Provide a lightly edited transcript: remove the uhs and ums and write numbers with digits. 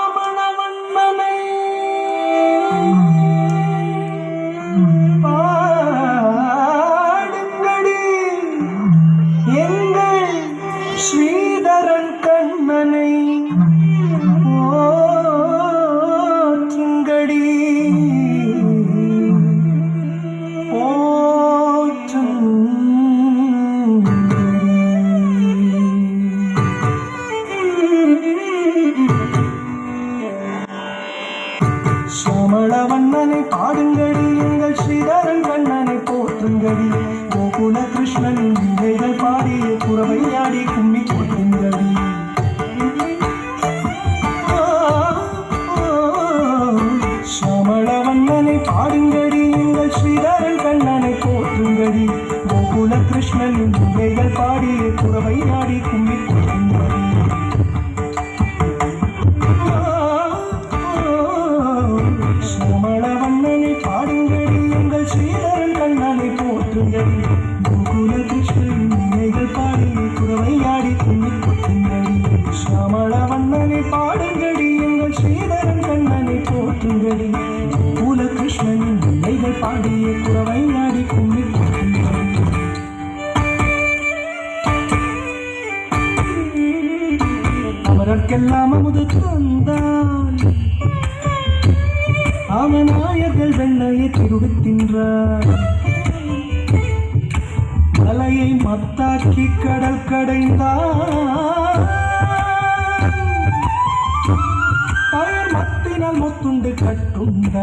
ஷியாமளவண்ணனை பாடுங்கடி எங்கள் ஸ்ரீதரன் கண்ணனை போற்றுங்கடி ஷியாமளவண்ணனை பாடுங்கடி எங்கள் ஸ்ரீதரன் கண்ணனை போற்றுங்கடி கோகுல கிருஷ்ணனின் லீலைகள் பாடிய குறவையாடி கும்மி போற்றுங்கடி ஷியாமளவண்ணனை பாடுங்கடி எங்கள் ஸ்ரீதரன் கண்ணனை போற்றுங்கடி கோகுல கிருஷ்ணனின் லீலைகள் பாடிய குறவையாடி கும்மி போற்றுங்கடி ஷியாமளவண்ணனை பாடுங்கடி எங்கள் ஸ்ரீதரன் கண்ணனை போற்றுங்கடி கோகுல கிருஷ்ணனின் லீலைகள் பாடிய குறவையாடி கும்மி போற்றுங்கடி ஷியாமளவண்ணனை பாடுங்கடி எங்கள் ஸ்ரீதரன் கண்ணனை போற்றுங்கடி கோகுல கிருஷ்ணனின் லீலைகள் பாடிய குறவையாடி கும்மி போற்றுங்கடி அவர்க்கெல்லாம் அமுது தந்தான் ஆமநாயர்கள் வெண்ணையை திருடி தின்றார் மலையை மத்தாக்கி கடல் கடைந்தார் பயர் மத்தினால் முத்துண்டு கட்டுண்டார்